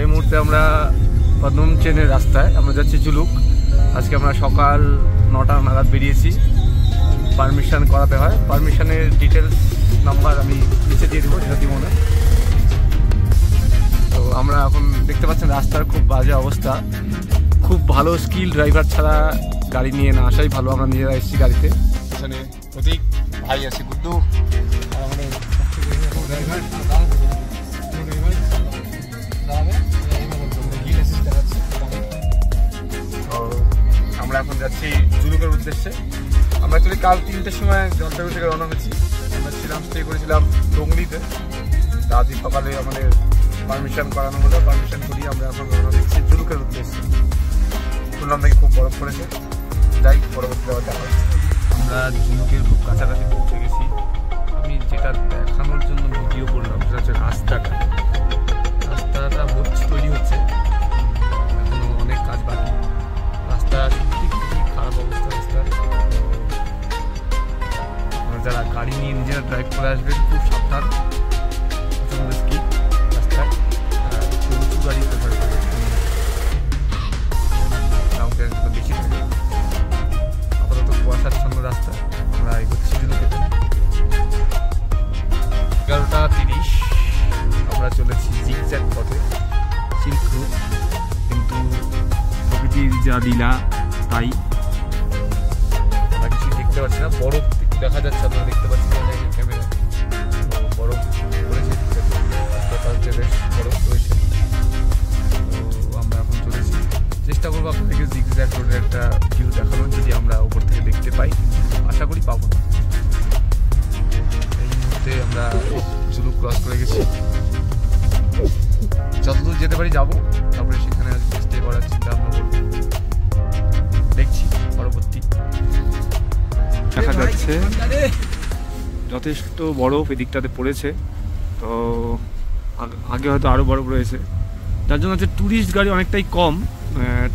এই মুহূর্তে আমরা পদ্মম ট্রেনের রাস্তায় আমরা যাচ্ছি জুলুক। আজকে আমরা সকাল 9টা নাগাদ বেরিয়েছি। পারমিশন করাতে হয়, পারমিশনের ডিটেলস নাম্বার আমি নিচে দিয়ে দেবো, যেটা দিব না। তো আমরা এখন দেখতে পাচ্ছেন রাস্তার খুব বাজে অবস্থা। খুব ভালো স্কিল ড্রাইভার ছাড়া গাড়ি নিয়ে না আসাই ভালো। আমরা নিজেরা এসেছি গাড়িতে। এখানে প্রতীক ভাই আছে, গুড্ডু আর আমাদের ড্রাইভার। আমরা এখন যাচ্ছি জুলুকের উদ্দেশ্যে। আমরা অ্যাকচুয়ালি কাল 3টের সময় জলপাইগুড়ি থেকে রওনা হয়েছি। আমরা স্টে করেছিলাম টঙ্গলিতে। আজ সকালে আমাদের পারমিশন করানো হলো, পারমিশন করিয়ে আমরা এখন রওনা দিচ্ছি জুলুকের উদ্দেশ্যে। শুনলাম নাকি খুব বরফ পড়েছে, যাই পরবর্তী দেখা হচ্ছে। আমরা জুলুকের খুব কাছাকাছি পৌঁছে গেছি। আমি যেটা দেখানোর জন্য ভিডিও করলাম সেটা হচ্ছে রাস্তাটা তৈরি হচ্ছে, এখনো অনেক কাজ বাকি। রাস্তা সত্যি খুবই খারাপ অবস্থা রাস্তার। যারা গাড়ি নিয়ে নিজেরা ড্রাইভ করে আসবেন খুব সাবধান, প্রচন্ড রিস্কি রাস্তায়। উঁচু গাড়ি প্রেফার করবে, বেশি থাকে। আপাতত কুয়াশাচ্ছন্ন রাস্তা। আমরা এগোচ্ছি জুলুকেতে। 11:30 আমরা চলেছি জিগজ্যাগ পথে, সিল্ক রুট। কিন্তু প্রকৃতির যা লীলা তাই আমরা কিছু দেখতে পাচ্ছি না। বরফ দেখা যাচ্ছে, আপনারা দেখতে পাচ্ছেন ক্যামেরা, বরফ পড়েছে, রাস্তাটা বেশ বরফ রয়েছে। তো আমরা এখন চলেছি, চেষ্টা করবো আপনাদেরকে জিগজ্যাগ রোডের একটা ভিউ দেখানোর, যদি আমরা উপর থেকে দেখতে পাই। আশা করি পাবো না। এই মুহূর্তে আমরা জুলুক ক্রস করে গেছি। যতদূর যেতে পারি যাবো, তারপরে সেখানে স্টে করার চিন্তা আমরা করবো। দেখছি পরবর্তী। দেখা যাচ্ছে যথেষ্ট বরফ এদিকটাতে পড়েছে। তো আগে হয়তো আরও বরফ রয়েছে, যার জন্য হচ্ছে ট্যুরিস্ট গাড়ি অনেকটাই কম।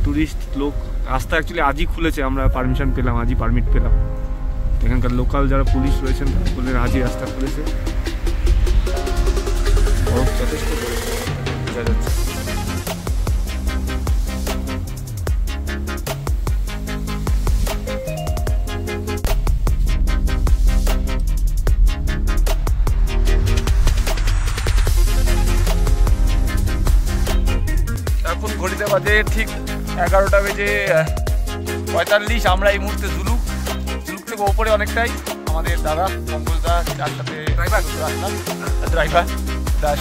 ট্যুরিস্ট লোক রাস্তা অ্যাকচুয়ালি আজই খুলেছে, আমরা পারমিশন পেলাম, আজই পারমিট পেলাম। এখানকার লোকাল যারা পুলিশ রয়েছেন তারা বললেন আজই রাস্তা খুলেছে। বরফ যথেষ্ট বোঝা যাচ্ছে। এখন ঘড়িতে বাজে ঠিক 11:45। আমরা এই মুহূর্তে জুলুক থেকে ওপরে অনেকটাই। আমাদের দাদা মঙ্গলদা, যার সাথে ড্রাইভার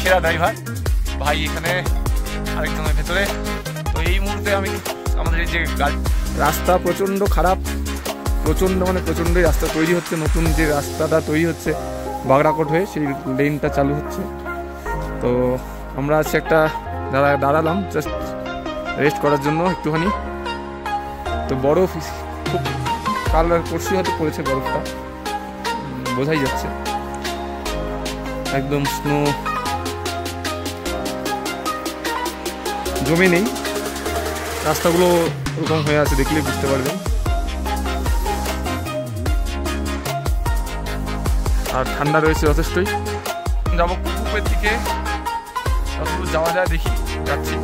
সেরা ড্রাইভার ভাই এখানে আরেকজনের ভেতরে। তো এই মুহূর্তে আমি আমাদের এই যে রাস্তা প্রচণ্ড খারাপ, প্রচণ্ডই রাস্তা তৈরি হচ্ছে। নতুন যে রাস্তাটা তৈরি হচ্ছে বাগড়াকোট হয়ে, সেই লেনটা চালু হচ্ছে। তো আমরা আজকে একটা দাঁড়ালাম জাস্ট রেস্ট করার জন্য একটুখানি। তো বরফ খুব কাল পরশু হয়তো পড়েছে, বরফটা বোঝাই যাচ্ছে, একদম স্নো জমে নেই। রাস্তাগুলো ওরকম হয়ে আছে, দেখলে বুঝতে পারবেন। আর ঠান্ডা রয়েছে যথেষ্টই। যাবো কুপুপের দিকে, যতদূর যাওয়া যায় দেখি, যাচ্ছি।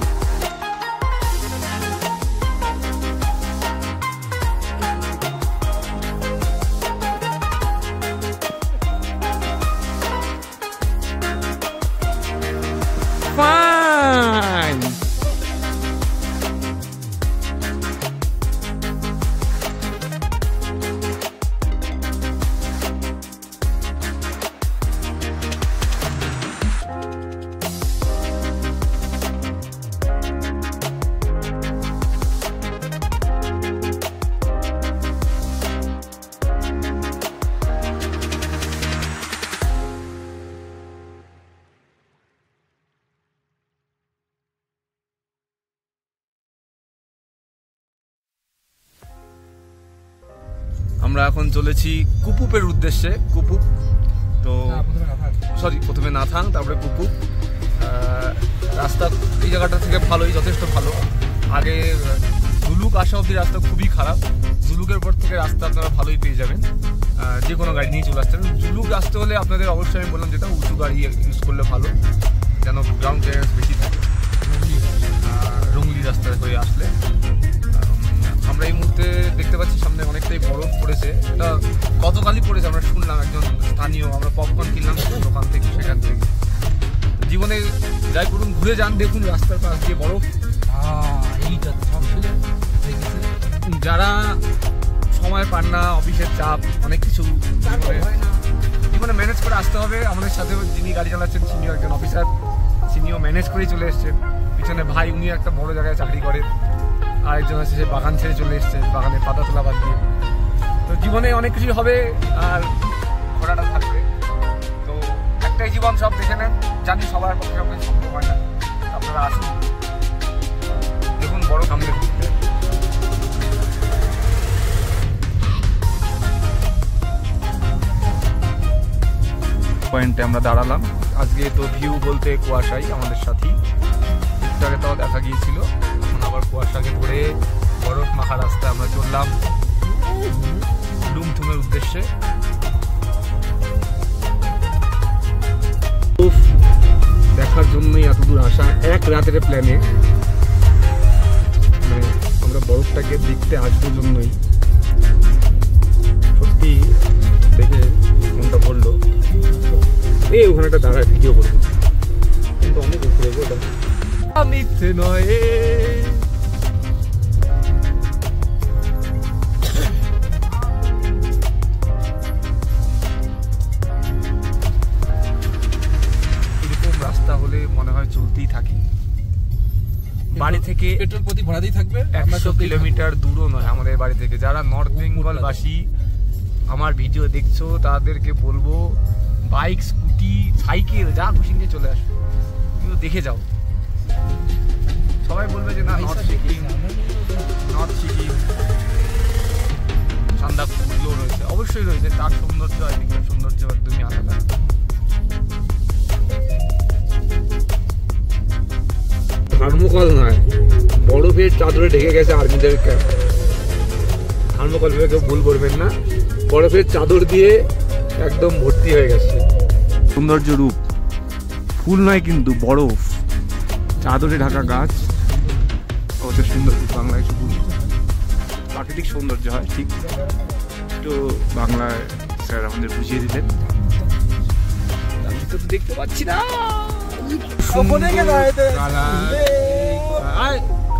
আমরা এখন চলেছি কুপুপের উদ্দেশ্যে। কুপুপ তো প্রথমে নাথাং, তারপরে কুপুপ। রাস্তা এই জায়গাটা থেকে ভালোই, যথেষ্ট ভালো। আগে জুলুক আসা অব্দি রাস্তা খুবই খারাপ। জুলুকের পর থেকে রাস্তা আপনারা ভালোই পেয়ে যাবেন, যে কোনো গাড়ি নিয়ে চলে আসতে পারেন। জুলুক আসতে হলে আপনাদের অবশ্যই আমি বললাম যেটা উঁচু গাড়ি ইউজ করলে ভালো, যেন গ্রাউন্ড ক্লিয়ারেন্স বেশি থাকে। গতকালই পড়েছে, আমরা শুনলাম একজন স্থানীয়, আমরা পপকর্ন কিনলাম দোকান থেকে, সেখান থেকে। জীবনে যাই করুন ঘুরে যান, দেখুন রাস্তার পাশ দিয়ে বরফ। এইটা সব ছিল যারা সময় পান না, অফিসের চাপ, অনেক কিছু জীবনে ম্যানেজ করে আসতে হবে। আমাদের সাথে যিনি গাড়ি চালাচ্ছেন সিনিয়র একজন অফিসার, সিনিয়র ম্যানেজ করেই চলে এসছেন। পিছনে ভাই, উনি একটা বড় জায়গায় চাকরি করে, আরেকজন আছে সে বাগান ছেড়ে চলে এসছে, বাগানে পাতা তোলা বাদ দিয়ে। তো জীবনে অনেক কিছু হবে আর ঘোরাটা থাকবে। তো একটাই জীবন, সব দেখে নেন। জানি সবার পক্ষে সব কিছু সম্ভব হয় না, আপনারা আসুন, দেখুন বড় সামনে ঘুরতে। পয়েন্টে আমরা দাঁড়ালাম। আজকে তো ভিউ বলতে কুয়াশাই আমাদের সাথী, একটু আগে তাও দেখা গিয়েছিল। এখন আবার কুয়াশাকে ঘুরে বরফ মাখা রাস্তায় আমরা চললাম লুমথুমের উদ্দেশ্যে। দেখার জন্যই এতদূর আসা, এক রাতের প্ল্যানে। মানে আমরা বরফটাকে দেখতে আসবার জন্যই, সত্যি দেখে মনটা ভরলো। এই ওখানে একটা দাঁড়ায় ভিডিও করবো, কিন্তু অনেক উপরে ওটা মিথ্যে নয়। এরকম রাস্তা হলে মনে হয় চলতেই থাকি। বাড়ি থেকে পেট্রোল প্রতি ভরাতেই থাকবে। 100 কিলোমিটার দূরও নয় আমাদের বাড়ি থেকে। যারা নর্থ বেঙ্গল বাসী আমার ভিডিও দেখছো, তাদেরকে বলবো বাইক, স্কুটি, সাইকেল যা খুশি নিয়ে চলে আসো, কিন্তু দেখে যাও। সবাই বলবে যে না নর্থ সিকিম সান্দাকফু রয়েছে, অবশ্যই রয়েছে, তার সৌন্দর্য এদিককার সৌন্দর্য একদমই আলাদা। থার্মোকল নয়, বরফের চাদরে ঢেকে গেছে আর্মিদের ক্যাম্প। থার্মোকল ভেবে কেউ ভুল করবেন না, বরফের চাদর দিয়ে একদম ভর্তি হয়ে গেছে। সৌন্দর্য রূপ, ফুল নয় কিন্তু বরফ, চাদরে ঢাকা গাছ। অবশ্য সুন্দর বাংলায় ফুল, প্রাকৃতিক সৌন্দর্য হয় ঠিক। একটু বাংলায় স্যার আমাদের বুঝিয়ে দিলেন, আমি তো দেখতে পাচ্ছি না।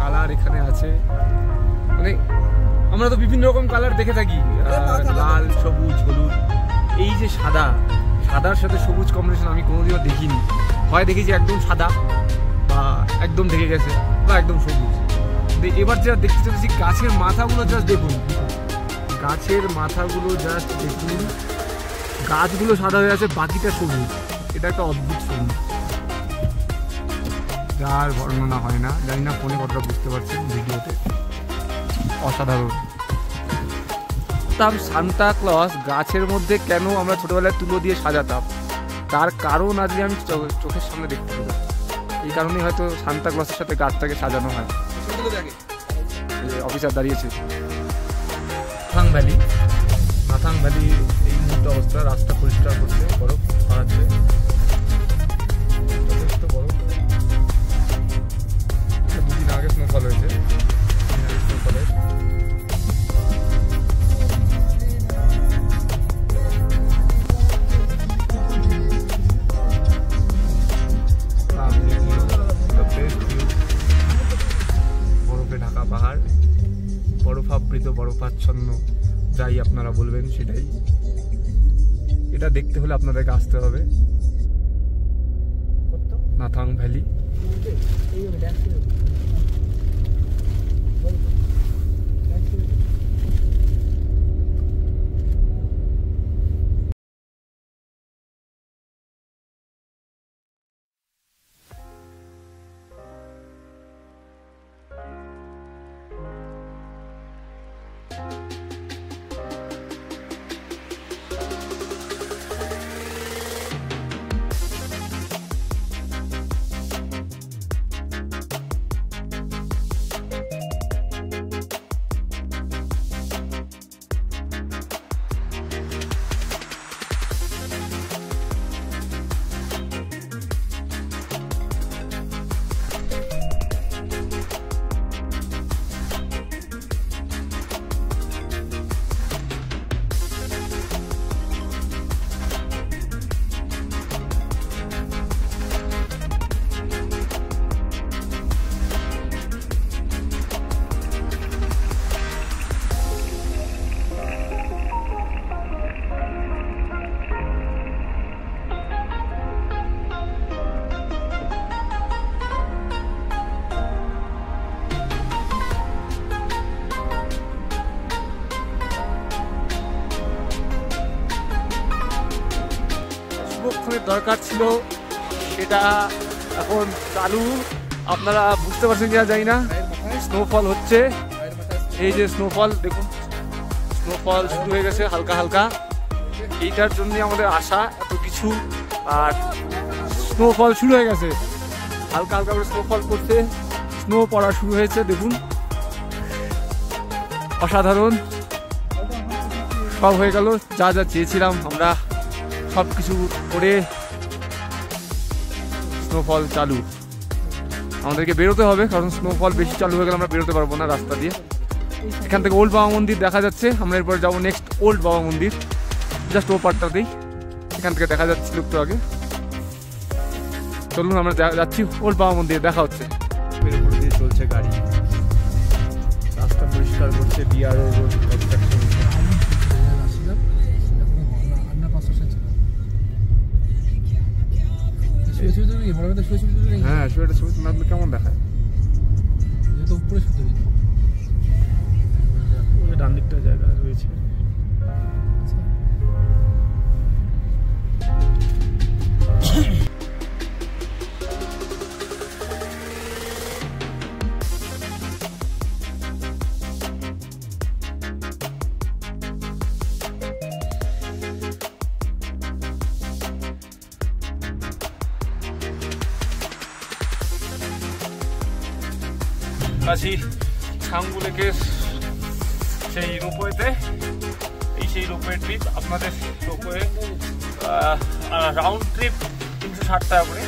কালার এখানে আছে, মানে আমরা তো বিভিন্ন রকম কালার দেখে থাকি, লাল, সবুজ, হলুদ। এই যে সাদা, সাদার সাথে সবুজ কম্বিনেশন আমি কোনোদিনও দেখিনি। হয় দেখেছি একদম সাদা, বা একদম ঢেকে গেছে, বা একদম সবুজ। এবার যা দেখতে চলেছি, গাছের মাথাগুলো জাস্ট দেখুন, গাছের মাথাগুলো জাস্ট দেখুন, গাছগুলো সাদা হয়ে আছে, বাকিটা সবুজ। এটা একটা অদ্ভুত সবুজ, যার বর্ণনা হয় না। জানি না ফোনে কতটা বুঝতে পারছেন, ভিডিওতে অসাধারণ। তার সান্তা ক্লজ গাছের মধ্যে কেন আমরা ছোটবেলায় তুলো দিয়ে সাজাতাম, তার কারণ আজকে আমি চোখের সামনে দেখতে পেলাম। এই কারণেই হয়তো সান্তা ক্লজের সাথে গাছটাকে সাজানো হয়। অফিসার দাঁড়িয়েছে। নাথাং ভ্যালি, নাথাং ভ্যালি এই মুহূর্তে অবস্থা, রাস্তা পরিষ্কার করছে, বরফ সরাচ্ছে, যথেষ্ট বরফ। দুদিন আগে স্নোফল হয়েছে, স্নোফলের বরফে ঢাকা পাহাড়, বরফাবৃত, বরফাচ্ছন্ন, যাই আপনারা বলবেন সেটাই। এটা দেখতে হলে আপনাদেরকে আসতে হবে নাথাং ভ্যালি। দরকার ছিল সেটা এখন চালু। আপনারা বুঝতে পারছেন কিনা জানি না, স্নোফল হচ্ছে। এই যে স্নোফল দেখুন, স্নোফল শুরু হয়ে গেছে হালকা হালকা। এইটার জন্য আমাদের আশা এত কিছু। আর স্নোফল শুরু হয়ে গেছে, হালকা হালকা করে স্নোফল করছে, স্নো পড়া শুরু হয়েছে দেখুন, অসাধারণ। সব হয়ে গেল, যা যা চেয়েছিলাম আমরা সব কিছু করে স্নোফল চালু। আমাদেরকে বেরোতে হবে, কারণ স্নোফল বেশি চালু হয়ে গেলে আমরা বেরোতে পারবো না রাস্তা দিয়ে। এখান থেকে ওল্ড বাবা মন্দির দেখা যাচ্ছে, আমরা এরপর যাবো নেক্সট ওল্ড বাবা মন্দির, জাস্ট ও পার্টটাতেই এখান থেকে দেখা যাচ্ছিল একটু আগে। চলুন আমরা যাচ্ছি ওল্ড বাবা মন্দির, দেখা হচ্ছে। এর উপর দিয়ে চলছে গাড়ি, রাস্তা পরিষ্কার করছে বিআরও রোড কনস্ট্রাকশন। হ্যাঁ শুয়েটা ছবি না কেমন দেখায়, ডান দিকটা জায়গা রয়েছে। আছি ছাঙ্গু লেকের সেই রোপওয়েতে। এই সেই রোপওয়ে ট্রিপ, আপনাদের রোপওয়ে রাউন্ড ট্রিপ 360 টাকা করে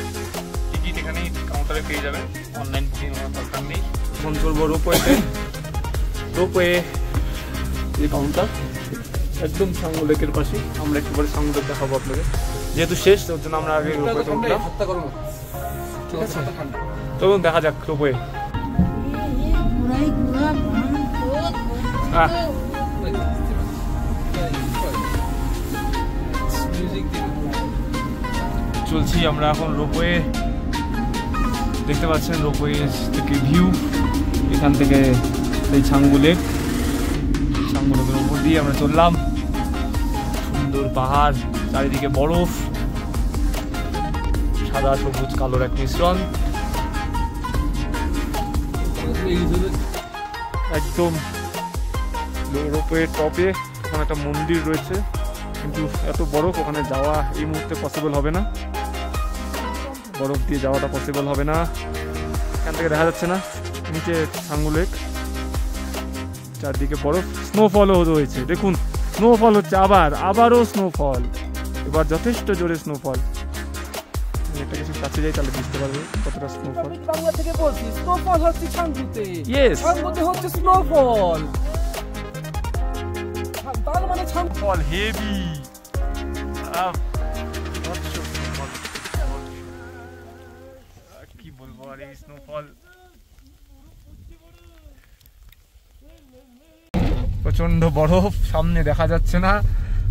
টিকিট এখানেই কাউন্টারে পেয়ে যাবেন, অনলাইন বুকিং দরকার নেই। এখন চলবো রোপওয়েতে। রোপওয়ে এই কাউন্টার একদম ছাঙ্গু লেকের পাশে। আমরা একটু পরে ছাঙ্গু লেক দেখাবো আপনাদের, যেহেতু শেষ ওর জন্য আমরা আগে রোপওয়েতে উঠলাম। ঠিক আছে, চলুন দেখা যাক রোপওয়ে। চলছি আমরা এখন রোপওয়ে, দেখতে পাচ্ছেন রোপওয়ে থেকে ভিউ এখান থেকে এই ছাঙ্গু লেক। ছাঙ্গু লেকের উপর দিয়ে আমরা চললাম, সুন্দর পাহাড়, চারিদিকে বরফ, সাদা সবুজ কালোর এক মিশ্রণ। একদম রোপওয়ের টপে ওখানে একটা মন্দির রয়েছে, কিন্তু এত বরফ ওখানে যাওয়া এই মুহূর্তে পসিবল হবে না, বরফ দিয়ে যাওয়াটা পসিবল হবে না। এখান থেকে দেখা যাচ্ছে না নিচে ছাঙ্গু লেক, চারদিকে বরফ। স্নোফলও হয়েছে দেখুন, স্নোফল হচ্ছে আবারও স্নোফল, এবার যথেষ্ট জোরে স্নোফল। একটা কিছু কাছে যাই তাহলে বুঝতে পারবে কতটা স্নোফল। বাংলা থেকে বলছি স্নোফল হচ্ছে ছাঙ্গুতে, ইয়েস ছাঙ্গুতে হচ্ছে স্নোফল, তার মানে স্নোফল হেভি। কি বলবো আর এই স্নোফল, প্রচন্ড বরফ, সামনে দেখা যাচ্ছে না।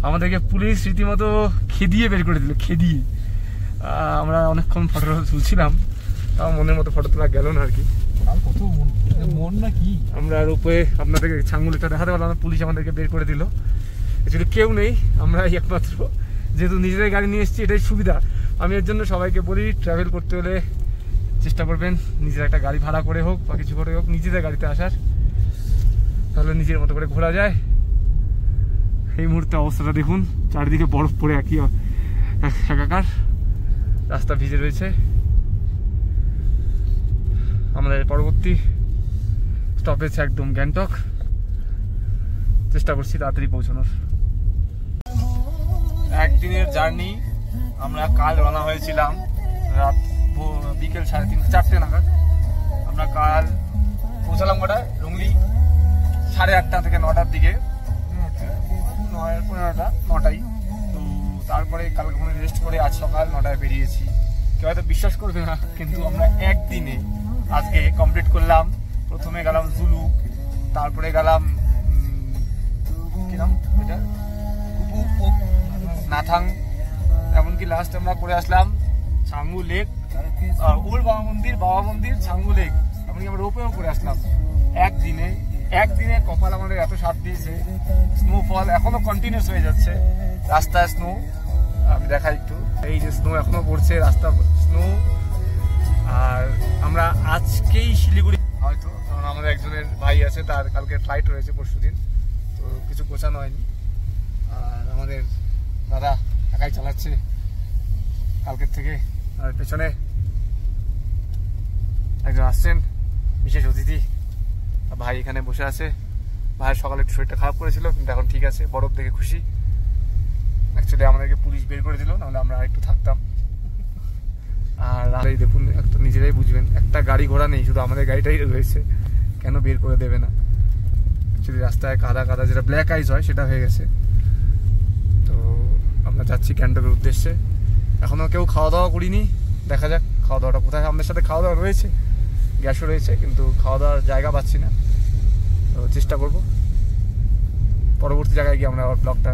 আমাদেরকে পুলিশ রীতিমতো খেদিয়ে বের করে দিল, খেদিয়ে। আমরা অনেকক্ষণ ফটো তুলছিলাম, তাও মনের মতো ফটো তোলা গেল না আর কি। কত মন না কি, আমরা রোপওয়ে আপনাদেরকে ছাঙ্গু লেকটা দেখাতে পারলাম না, পুলিশ আমাদেরকে বের করে দিল। অ্যাকচুয়ালি কেউ নেই, আমরা একমাত্র, যেহেতু নিজেদের গাড়ি নিয়ে এসেছি এটাই সুবিধা। আমি এর জন্য সবাইকে বলি ট্রাভেল করতে হলে চেষ্টা করবেন নিজের একটা গাড়ি ভাড়া করে হোক বা কিছু করে হোক নিজেদের গাড়িতে আসার, তাহলে নিজের মতো করে ঘোরা যায়। এই মুহূর্তে অবস্থাটা দেখুন, চারিদিকে বরফ পড়ে একই একাকার, রাস্তা ভিজে রয়েছে। আমাদের পরবর্তী স্টপেজ একদম গ্যাংটক, চেষ্টা করছি তাড়াতাড়ি পৌঁছানোর। একদিনের জার্নি, আমরা কাল রওনা হয়েছিলাম রাত বিকেল 3:30-4টে নাগাদ। আমরা কাল পৌঁছালাম কটায়, রুংলি 8:30 থেকে 9টার দিকে, 9:15-9টাই। তো তারপরে কালকে ওখানে রেস্ট করে আজ সকাল 9টায় বেরিয়েছি। কেউ হয়তো বিশ্বাস করবে না, কিন্তু আমরা একদিনে আজকে কমপ্লিট করলাম। প্রথমে গেলাম জুলু, তারপরে গেলাম কি নাম এটা, নাথাং, এমনকি লাস্ট আমরা করে আসলাম ছাঙ্গু লেক, ওল্ড বাবা মন্দির, ছাঙ্গু লেক, এমনকি আমরা রোপওয়েও করে আসলাম একদিনে। কপাল আমাদের এত সাথ দিয়েছে, স্নোফল এখনো কন্টিনিউস হয়ে যাচ্ছে, রাস্তায় স্নো, আমি দেখাই একটু, এই যে স্নো এখনো পড়ছে, রাস্তা স্নো। আর আমরা আজকেই শিলিগুড়ি হয়তো, কারণ আমাদের একজনের ভাই আছে, তার কালকে ফ্লাইট রয়েছে পরশুদিন, তো কিছু গোছানো হয়নি। আর আমাদের দাদা একাই চালাচ্ছে কালকের থেকে। আর পেছনে একজন আসছেন বিশেষ অতিথি, ভাই এখানে বসে আছে। ভাইয়ের সকালে একটু শরীরটা খারাপ করেছিল, কিন্তু এখন ঠিক আছে, বরফ দেখে খুশি। অ্যাকচুয়ালি আমাদেরকে পুলিশ বের করে দিল, নাহলে আমরা একটু থাকতাম। আর এই দেখুন, একটা নিজেরাই বুঝবেন, একটা গাড়ি ঘোড়া নেই, শুধু আমাদের গাড়িটাই রয়েছে, কেন বের করে দেবে না। অ্যাকচুয়ালি রাস্তায় কাদা কাদা, যেটা ব্ল্যাক আইস হয় সেটা হয়ে গেছে। তো আমরা যাচ্ছি গ্যাংটকের উদ্দেশ্যে। এখনও কেউ খাওয়া দাওয়া করিনি, দেখা যাক খাওয়া দাওয়াটা কোথায়। আমাদের সাথে খাওয়া দাওয়া রয়েছে, গ্যাসও রয়েছে, কিন্তু খাওয়া দাওয়ার জায়গা পাচ্ছি না। তো চেষ্টা করব পরবর্তী জায়গায় গিয়ে আমরা আবার ব্লগটা